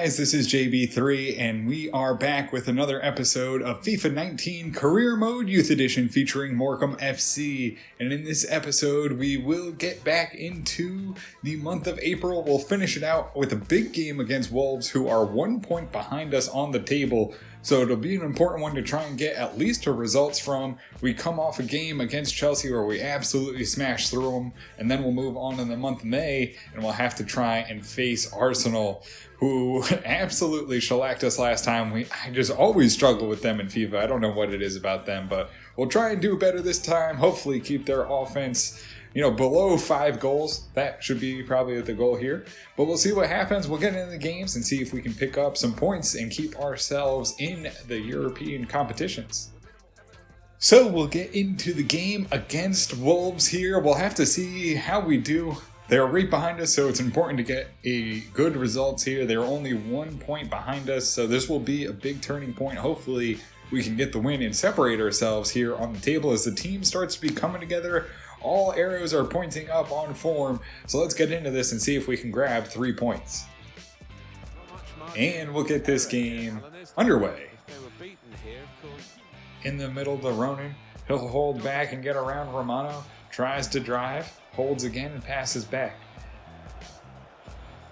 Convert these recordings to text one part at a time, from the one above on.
guys, this is JB3 and we are back with another episode of FIFA 19 Career Mode Youth Edition featuring Morecambe FC. And in this episode we will get back into the month of April. We'll finish it out with a big game against Wolves, who are 1 point behind us on the table. So it'll be an important one to try and get at least results from. We come off a game against Chelsea where we absolutely smashed through them, and then we'll move on in the month of May and we'll have to try and face Arsenal, who absolutely shellacked us last time. I just always struggle with them in FIFA. I don't know what it is about them, but we'll try and do better this time. Hopefully keep their offense, below 5 goals. That should be probably the goal here. But we'll see what happens. We'll get into the games and see if we can pick up some points and keep ourselves in the European competitions. So we'll get into the game against Wolves here. We'll have to see how we do. They're right behind us, so it's important to get a good results here. They're only 1 point behind us, so this will be a big turning point. Hopefully we can get the win and separate ourselves here on the table as the team starts to be coming together. All arrows are pointing up on form, so let's get into this and see if we can grab 3 points. And we'll get this game underway. In the middle to Ronan. He'll hold back and get around Romano. Tries to drive, holds again and passes back.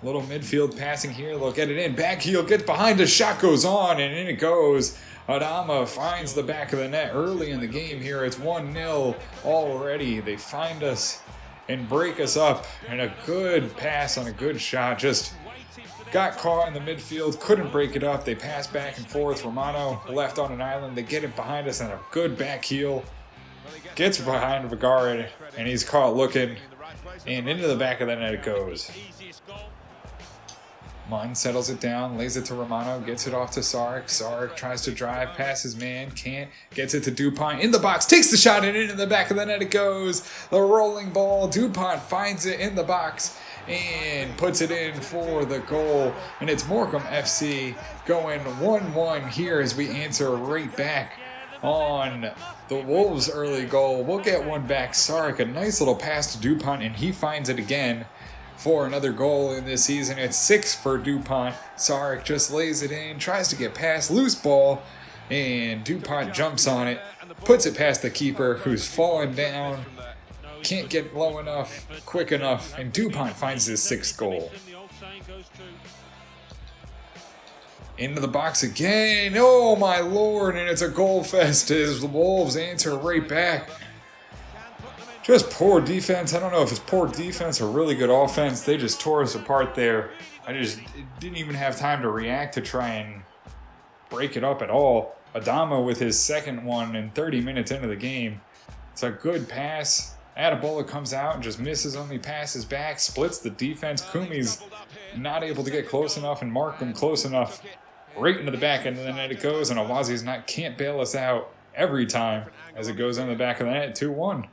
Little midfield passing here, they'll get it in. Back heel, gets behind, a shot goes on, and in it goes. Adama finds the back of the net early in the game here. It's 1-0 already. They find us and break us up. And a good pass on a good shot. Just got caught in the midfield. Couldn't break it up. They pass back and forth. Romano left on an island. They get it behind us and a good back heel. Gets behind Waveriders and he's caught looking. And into the back of the net it goes. MANSHN settles it down, lays it to Romano, gets it off to Sark. Sark tries to drive past his man, can't, gets it to DuPont in the box, takes the shot and into the back of the net it goes. The rolling ball, DuPont finds it in the box and puts it in for the goal. And it's Morecambe FC going 1-1 here as we answer right back on the Wolves' early goal. We'll get one back. Sark, a nice little pass to DuPont and he finds it again for another goal in this season. It's 6 for DuPont. Sark just lays it in, tries to get past, loose ball, and DuPont jumps on it, puts it past the keeper who's fallen down, can't get low enough, quick enough, and DuPont finds his 6th goal. Into the box again, oh my lord, and it's a goal fest as the Wolves answer right back. Just poor defense. I don't know if it's poor defense or really good offense. They just tore us apart there. I just didn't even have time to react to try and break it up at all. Adama with his 2nd one in 30 minutes into the game. It's a good pass. Adebola comes out and just misses only passes back, splits the defense. Kumi's not able to get close enough and Markham close enough. Right into the back end of the net it goes, and Awazi's can't bail us out every time as it goes in the back of the net. 2-1.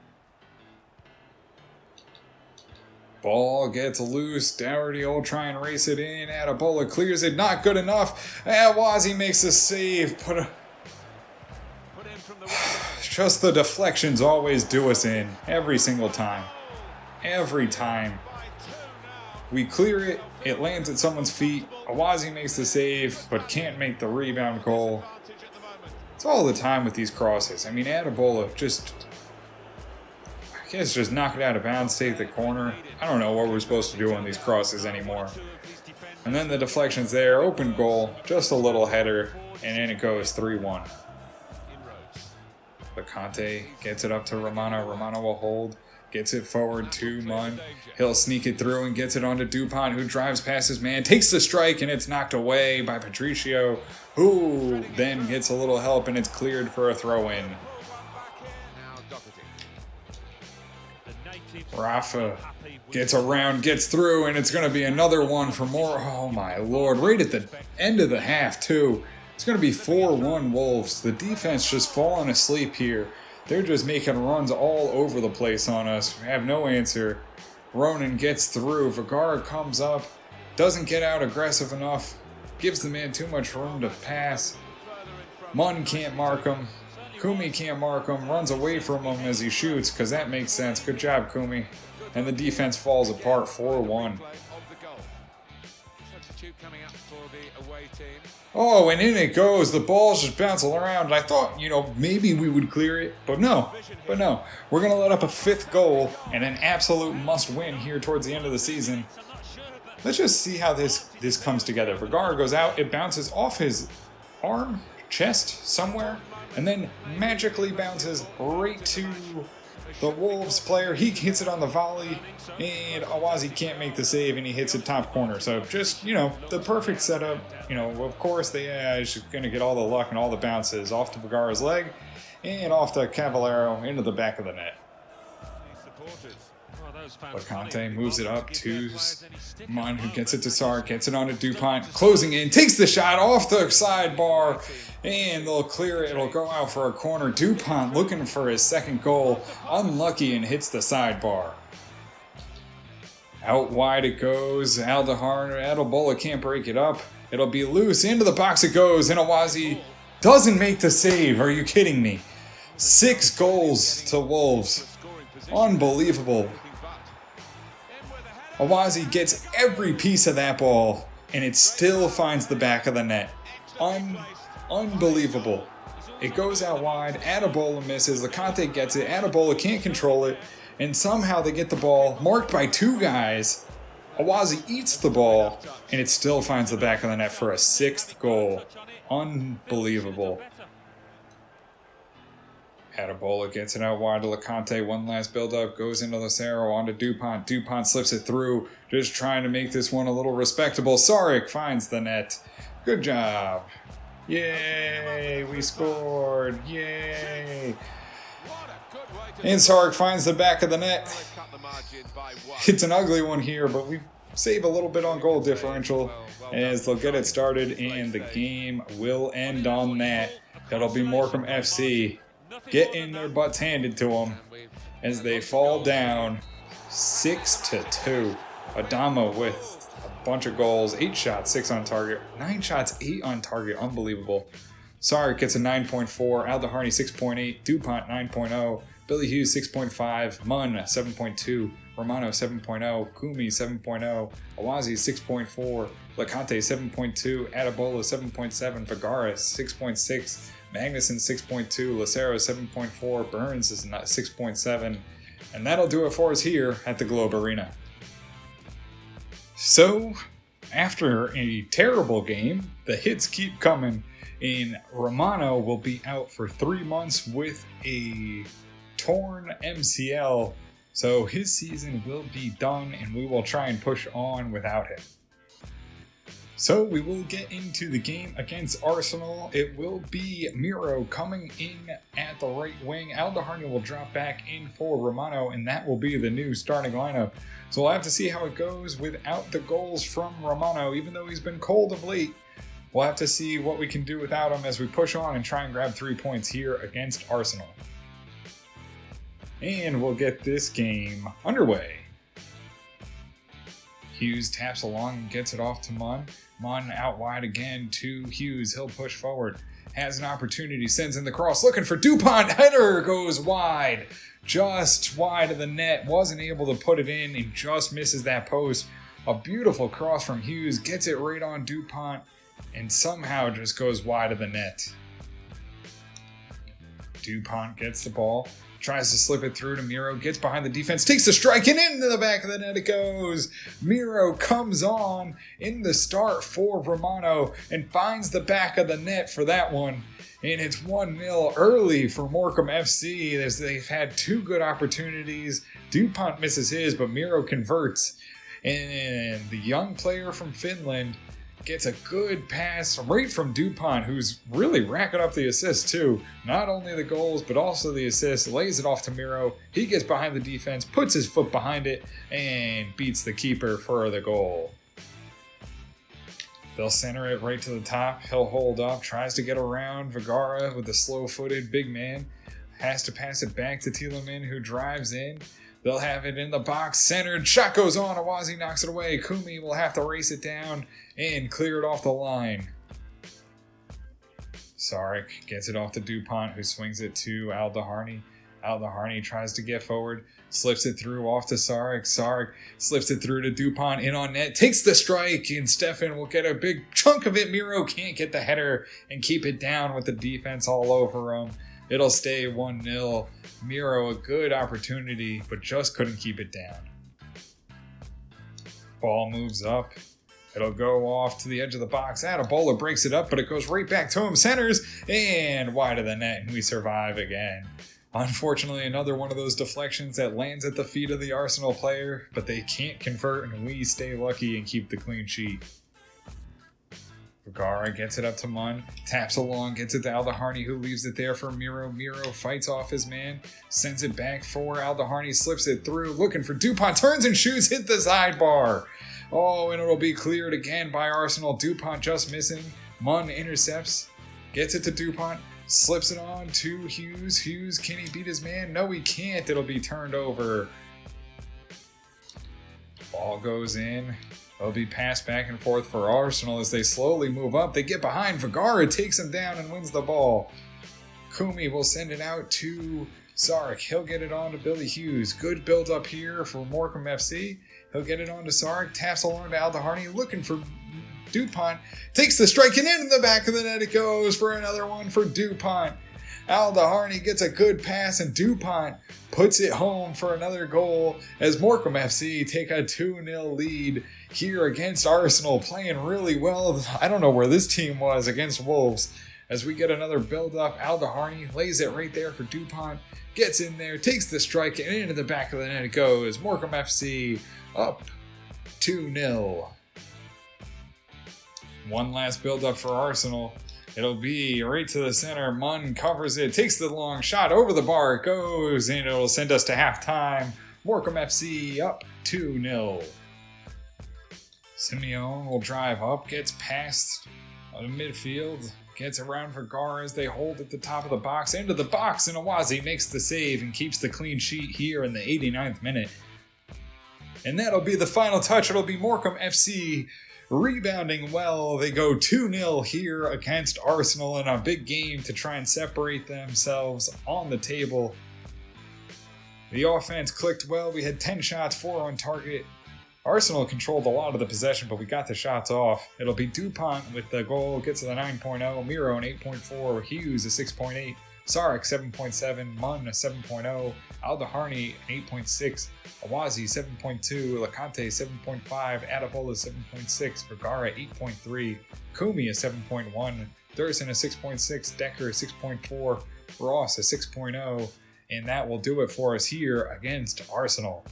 Ball gets loose. Doherty will try and race it in. Adebola clears it. Not good enough. Awazi makes a save. Just the deflections always do us in. Every single time. Every time. We clear it. It lands at someone's feet. Awazi makes the save, but can't make the rebound goal. It's all the time with these crosses. I mean, Adebola just knock it out of bounds, take the corner. I don't know what we're supposed to do on these crosses anymore. And then the deflection's there, open goal, just a little header, and in it goes 3-1. But Conte gets it up to Romano. Romano will hold, gets it forward to Munn. He'll sneak it through and gets it onto DuPont, who drives past his man, takes the strike, and it's knocked away by Patricio, who then gets a little help, and it's cleared for a throw-in. Rafa gets around, gets through, and it's going to be another one for more. Oh my lord, right at the end of the half too. It's going to be 4-1 Wolves. The defense just falling asleep here. They're just making runs all over the place on us. We have no answer. Ronan gets through. Vergara comes up, doesn't get out aggressive enough, gives the man too much room to pass. Munn can't mark him. Kumi can't mark him, runs away from him as he shoots, because that makes sense. Good job, Kumi. And the defense falls apart 4-1. Oh, and in it goes. The ball's just bouncing around. And I thought, maybe we would clear it, but no. We're going to let up a 5th goal and an absolute must-win here towards the end of the season. Let's just see how this comes together. Vergara goes out. It bounces off his arm, chest, somewhere, and then magically bounces right to the Wolves player. He hits it on the volley, and Awazi can't make the save, and he hits it top corner. So just, the perfect setup. Of course, they are just going to get all the luck and all the bounces off to Vergara's leg and off to Cavallero into the back of the net. LeConte moves it up to Mon, who gets it to Sark, gets it on to DuPont, closing in, takes the shot off the sidebar, and they'll clear it. It'll go out for a corner. DuPont looking for his 2nd goal, unlucky, and hits the sidebar. Out wide it goes. Adelbola can't break it up. It'll be loose. Into the box it goes, and Awazi doesn't make the save. Are you kidding me? 6 goals to Wolves. Unbelievable. Awazi gets every piece of that ball, and it still finds the back of the net. Unbelievable. It goes out wide. Adelbola misses. LeConte gets it. Adelbola can't control it, and somehow they get the ball marked by 2 guys. Awazi eats the ball, and it still finds the back of the net for a 6th goal. Unbelievable. Adelbola gets it out wide to LeConte. One last build-up. Goes into Lucero. Onto DuPont. DuPont slips it through. Just trying to make this one a little respectable. Sarek finds the net. Good job. Yay! We scored. Yay! And Sarek finds the back of the net. It's an ugly one here, but we save a little bit on goal differential as they'll get it started, and the game will end on that. That'll be Morecambe FC getting their butts handed to them as they fall down 6-2. Adama with a bunch of goals, 8 shots, 6 on target, 9 shots, 8 on target, unbelievable. Sarek gets a 9.4, Aldeharni 6.8, DuPont 9.0, Billy Hughes 6.5, Munn 7.2, Romano 7.0, Kumi 7.0, Awazi 6.4, LeConte 7.2, Adelbola 7.7, Vergara 6.6, Magnuson 6.2, Lucero 7.4, Burns is 6.7, and that'll do it for us here at the Globe Arena. So, after a terrible game, the hits keep coming, and Romano will be out for 3 months with a torn MCL, so his season will be done, and we will try and push on without him. So we will get into the game against Arsenal. It will be Miro coming in at the right wing. Aldeharni will drop back in for Romano, and that will be the new starting lineup. So we'll have to see how it goes without the goals from Romano, even though he's been cold of late. We'll have to see what we can do without him as we push on and try and grab 3 points here against Arsenal. And we'll get this game underway. Hughes taps along and gets it off to Munn. Munn out wide again to Hughes. He'll push forward. Has an opportunity. Sends in the cross. Looking for DuPont. Header goes wide. Just wide of the net. Wasn't able to put it in and just misses that post. A beautiful cross from Hughes. Gets it right on DuPont and somehow just goes wide of the net. DuPont gets the ball. Tries to slip it through to Miro, gets behind the defense, takes the strike, and into the back of the net it goes. Miro comes on in the start for Romano and finds the back of the net for that one. And it's 1-0 early for Morecambe FC as they've had 2 good opportunities. DuPont misses his, but Miro converts. And the young player from Finland gets a good pass right from DuPont, who's really racking up the assists too. Not only the goals, but also the assists. Lays it off to Miro. He gets behind the defense, puts his foot behind it, and beats the keeper for the goal. They'll center it right to the top. He'll hold up, tries to get around Vergara with the slow-footed big man. Has to pass it back to Tielemans, who drives in. They'll have it in the box, centered. Shot goes on. Awazi knocks it away. Kumi will have to race it down and clear it off the line. Sarek gets it off to DuPont, who swings it to Aldeharni. Aldaharni tries to get forward, slips it through off to Sarek. Sarek slips it through to Dupont, in on net, takes the strike, and Stefan will get a big chunk of it. Miro can't get the header and keep it down with the defense all over him. It'll stay 1-0. Miro, a good opportunity, but just couldn't keep it down. Ball moves up. It'll go off to the edge of the box. Adebayo breaks it up, but it goes right back to him. Centers, and wide of the net, and we survive again. Unfortunately, another one of those deflections that lands at the feet of the Arsenal player, but they can't convert, and we stay lucky and keep the clean sheet. Vergara gets it up to Munn, taps along, gets it to Aldaharni, who leaves it there for Miro. Miro fights off his man, sends it back for Aldaharni, slips it through, looking for Dupont, turns and shoots, hit the sidebar. Oh, and it'll be cleared again by Arsenal. Dupont just missing. Munn intercepts, gets it to Dupont, slips it on to Hughes. Hughes, can he beat his man? No, he can't. It'll be turned over. Ball goes in. It'll be passed back and forth for Arsenal as they slowly move up. They get behind. Vergara takes him down and wins the ball. Kumi will send it out to Sarek. He'll get it on to Billy Hughes. Good build up here for Morecambe FC. He'll get it on to Sarek. Taps along to Aldaharni, looking for Dupont. Takes the strike, and in the back of the net it goes for another one for Dupont. Aldaharni gets a good pass, and Dupont puts it home for another goal as Morecambe FC take a 2-0 lead here against Arsenal, playing really well. I don't know where this team was against Wolves. As we get another build-up, Aldaharni lays it right there for Dupont, gets in there, takes the strike, and into the back of the net it goes. Morecambe FC up 2-0. One last build-up for Arsenal. It'll be right to the center. Munn covers it, takes the long shot over the bar. It goes, and it'll send us to halftime. Morecambe FC up 2-0. Simeone will drive up, gets past the midfield, gets around Vergara as they hold at the top of the box, into the box, and Awazi makes the save and keeps the clean sheet here in the 89th minute. And that'll be the final touch. It'll be Morecambe FC rebounding well. They go 2-0 here against Arsenal in a big game to try and separate themselves on the table. The offense clicked well. We had 10 shots, 4 on target. Arsenal controlled a lot of the possession, but we got the shots off. It'll be Dupont with the goal, gets to the 9.0, Miro an 8.4, Hughes a 6.8, Sarek 7.7, Munn a 7.0, Aldaharni an 8.6, Awazi 7.2, Lacante 7.5, Adebayo 7.6, Vergara 8.3, Kumi a 7.1, Thurston a 6.6, Decker a 6.4, Ross a 6.0, and that will do it for us here against Arsenal.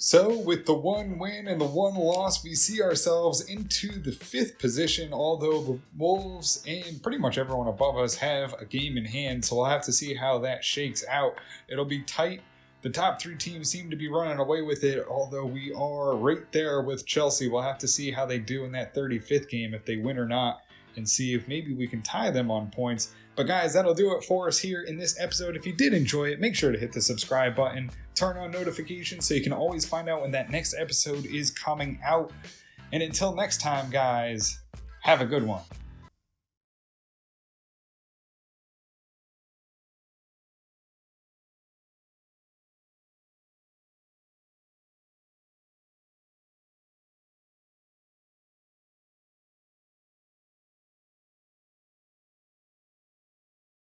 So, with the 1 win and the 1 loss, we see ourselves into the 5th position, although the Wolves and pretty much everyone above us have a game in hand, so we'll have to see how that shakes out. It'll be tight. The top 3 teams seem to be running away with it, although we are right there with Chelsea. We'll have to see how they do in that 35th game, if they win or not, and see if maybe we can tie them on points. But guys, that'll do it for us here in this episode. If you did enjoy it, make sure to hit the subscribe button, turn on notifications so you can always find out when that next episode is coming out. And until next time, guys, have a good one.